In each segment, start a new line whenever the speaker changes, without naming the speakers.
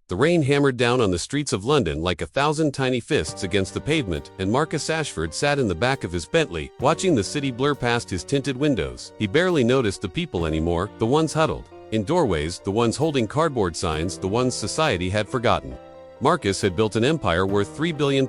The rain hammered down on the streets of London like 1,000 tiny fists against the pavement, and Marcus Ashford sat in the back of his Bentley, watching the city blur past his tinted windows. He barely noticed the people anymore, the ones huddled in doorways, the ones holding cardboard signs, the ones society had forgotten. Marcus had built an empire worth £3 billion,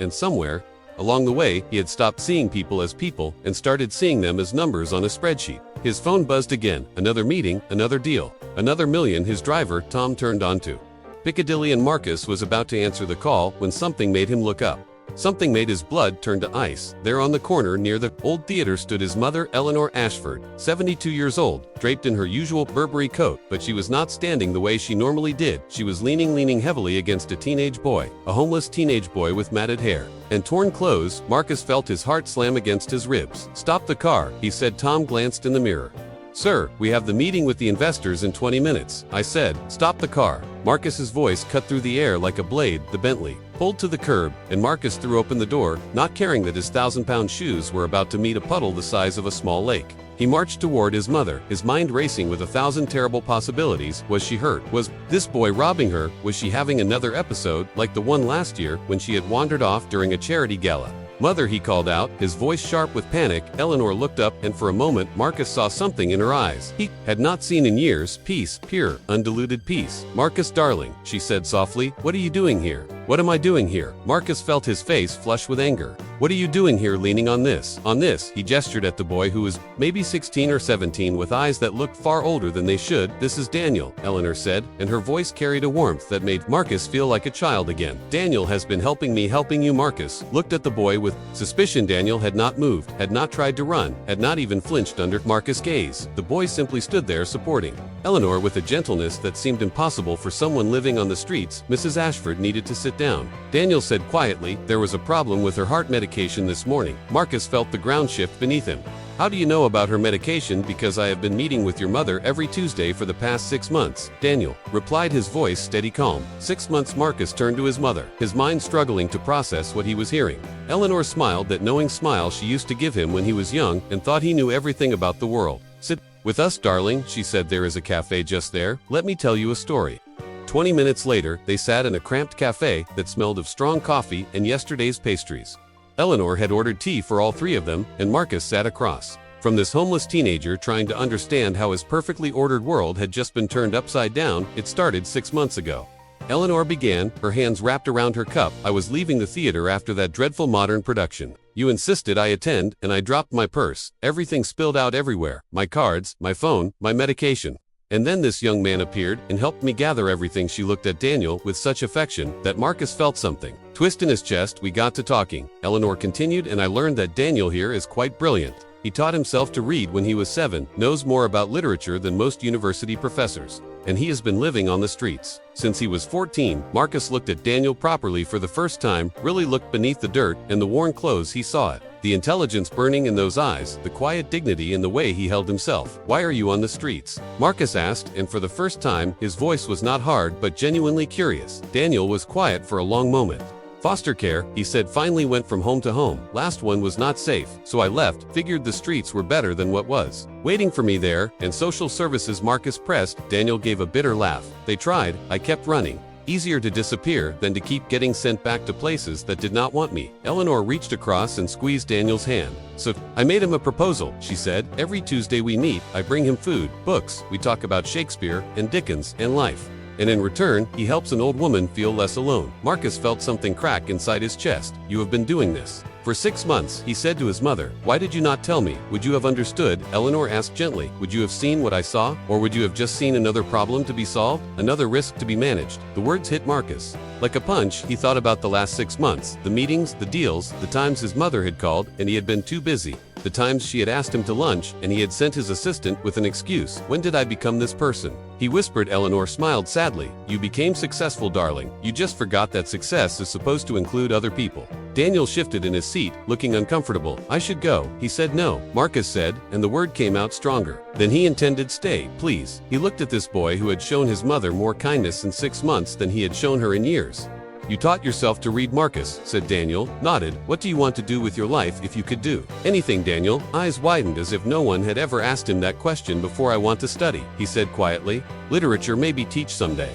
and somewhere along the way, he had stopped seeing people as people and started seeing them as numbers on a spreadsheet. His phone buzzed again. Another meeting, another deal, another million. His driver, Tom, turned onto Piccadilly, and Marcus was about to answer the call when something made him look up. Something made his blood turn to ice. There on the corner near the old theater stood his mother, Eleanor Ashford, 72 years old, draped in her usual Burberry coat, but she was not standing the way she normally did. She was leaning heavily against a teenage boy, a homeless teenage boy with matted hair and torn clothes. Marcus felt his heart slam against his ribs. "Stop the car," he said. Tom glanced in the mirror. "Sir, we have the meeting with the investors in 20 minutes. I said, stop the car." Marcus's voice cut through the air like a blade. The Bentley pulled to the curb, and Marcus threw open the door, not caring that his 1,000-pound shoes were about to meet a puddle the size of a small lake. He marched toward his mother, his mind racing with 1,000 terrible possibilities. Was she hurt? Was this boy robbing her? Was she having another episode, like the one last year, when she had wandered off during a charity gala? "Mother," he called out, his voice sharp with panic. Eleanor looked up, and for a moment Marcus saw something in her eyes he had not seen in years. Peace, pure, undiluted peace. "Marcus, darling," she said softly, "what are you doing here?" "What am I doing here?" Marcus felt his face flush with anger. "What are you doing here leaning on this?" "On this," he gestured at the boy who was maybe 16 or 17 with eyes that looked far older than they should. "This is Daniel," Eleanor said, and her voice carried a warmth that made Marcus feel like a child again. "Daniel has been helping me helping you." Marcus looked at the boy with suspicion. Daniel had not moved, had not tried to run, had not even flinched under Marcus' gaze. The boy simply stood there supporting Eleanor with a gentleness that seemed impossible for someone living on the streets. Mrs. Ashford needed to sit down. Daniel said quietly, "There was a problem with her heart medication this morning." Marcus felt the ground shift beneath him. "How do you know about her medication?" "Because I have been meeting with your mother every Tuesday for the past 6 months, Daniel replied, his voice steady calm. 6 months. Marcus turned to his mother, his mind struggling to process what he was hearing. Eleanor smiled, that knowing smile she used to give him when he was young and thought he knew everything about the world. "Sit with us, darling," she said. "There is a cafe just there. Let me tell you a story." 20 minutes later, they sat in a cramped cafe that smelled of strong coffee and yesterday's pastries. Eleanor had ordered tea for all three of them, and Marcus sat across from this homeless teenager trying to understand how his perfectly ordered world had just been turned upside down. It started 6 months ago. Eleanor began, her hands wrapped around her cup. "I was leaving the theater after that dreadful modern production. You insisted I attend, and I dropped my purse. Everything spilled out everywhere. My cards, my phone, my medication. And then this young man appeared and helped me gather everything." She looked at Daniel with such affection that Marcus felt something twist in his chest. "We got to talking," Eleanor continued, "and I learned that Daniel here is quite brilliant. He taught himself to read when he was 7, knows more about literature than most university professors, and he has been living on the streets since he was 14. Marcus looked at Daniel properly for the first time, really looked beneath the dirt and the worn clothes. He saw it. The intelligence burning in those eyes, the quiet dignity in the way he held himself. "Why are you on the streets?" Marcus asked, and for the first time, his voice was not hard but genuinely curious. Daniel was quiet for a long moment. "Foster care," he said, "finally went from home to home. Last one was not safe, so I left, figured the streets were better than what was waiting for me there, and social services." Marcus pressed. Daniel gave a bitter laugh. "They tried, I kept running. Easier to disappear than to keep getting sent back to places that did not want me." Eleanor reached across and squeezed Daniel's hand. "So, I made him a proposal," she said. "Every Tuesday we meet, I bring him food, books, we talk about Shakespeare and Dickens and life. And in return, he helps an old woman feel less alone." Marcus felt something crack inside his chest. "You have been doing this for 6 months," he said to his mother. "Why did you not tell me? Would you have understood?" Eleanor asked gently. "Would you have seen what I saw? Or would you have just seen another problem to be solved? Another risk to be managed?" The words hit Marcus like a punch. He thought about the last 6 months, the meetings, the deals, the times his mother had called and he had been too busy, the times she had asked him to lunch and he had sent his assistant with an excuse. "When did I become this person?" he whispered. Eleanor smiled sadly. "You became successful, darling. You just forgot that success is supposed to include other people." Daniel shifted in his seat, looking uncomfortable. "I should go." He said. "No," Marcus said, and the word came out stronger than he intended. "Stay, please." He looked at this boy who had shown his mother more kindness in 6 months than he had shown her in years. "You taught yourself to read," Marcus said. Daniel nodded. "What do you want to do with your life if you could do anything?" Daniel eyes widened as if no one had ever asked him that question before. "I want to study," he said quietly. "Literature, maybe teach someday."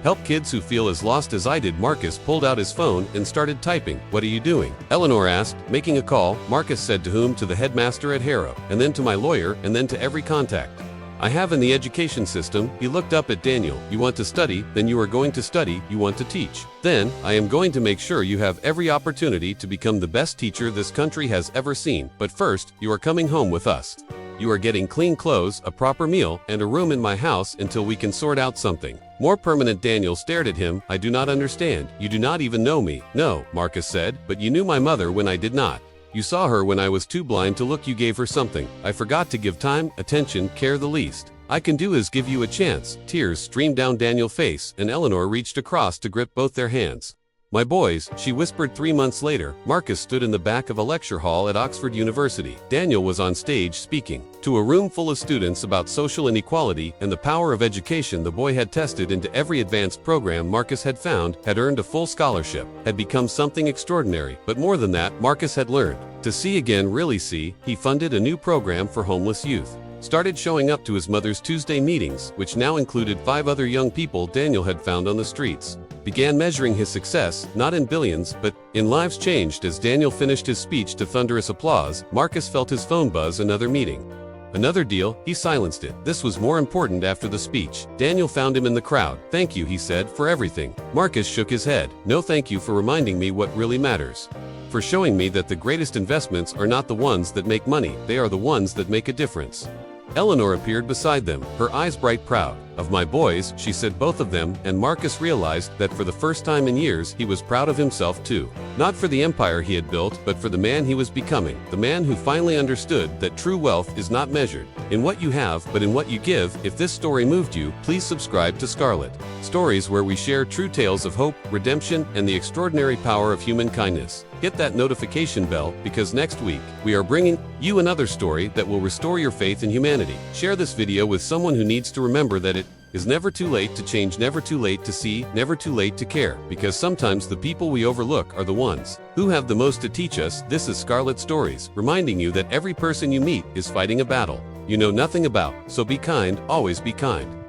Help kids who feel as lost as I did. Marcus pulled out his phone and started typing. What are you doing? Eleanor asked. Making a call. Marcus said. To whom? To the headmaster at Harrow, and then to my lawyer, and then to every contact I have in the education system. He looked up at Daniel. You want to study, then you are going to study. You want to teach, then I am going to make sure you have every opportunity to become the best teacher this country has ever seen. But first, you are coming home with us. You are getting clean clothes, a proper meal, and a room in my house until we can sort out something more permanent. Daniel stared at him. I do not understand. You do not even know me. No, Marcus said, but you knew my mother when I did not. You saw her when I was too blind to look. You gave her something. I forgot to give time, attention, care. The least I can do is give you a chance. Tears streamed down Daniel's face, and Eleanor reached across to grip both their hands. My boys, she whispered. 3 months later, Marcus stood in the back of a lecture hall at Oxford University. Daniel was on stage speaking to a room full of students about social inequality and the power of education. The boy had tested into every advanced program Marcus had found, had earned a full scholarship, had become something extraordinary. But more than that, Marcus had learned to see again, really see. He funded a new program for homeless youth, started showing up to his mother's Tuesday meetings, which now included 5 other young people Daniel had found on the streets, began measuring his success, not in billions, but in lives changed. As Daniel finished his speech to thunderous applause, Marcus felt his phone buzz. Another meeting. Another deal. He silenced it. This was more important after the speech. Daniel found him in the crowd. Thank you, he said, for everything. Marcus shook his head. No, thank you for reminding me what really matters. For showing me that the greatest investments are not the ones that make money, they are the ones that make a difference. Eleanor appeared beside them, her eyes bright. Proud of my boys, she said, both of them, and Marcus realized that for the first time in years he was proud of himself too. Not for the empire he had built, but for the man he was becoming, the man who finally understood that true wealth is not measured in what you have, but in what you give. If this story moved you, please subscribe to Scarlet Stories, where we share true tales of hope, redemption, and the extraordinary power of human kindness. Hit that notification bell, because next week, we are bringing you another story that will restore your faith in humanity. Share this video with someone who needs to remember that it is never too late to change, never too late to see, never too late to care, because sometimes the people we overlook are the ones who have the most to teach us. This is Scarlet Stories, reminding you that every person you meet is fighting a battle you know nothing about. So be kind, always be kind.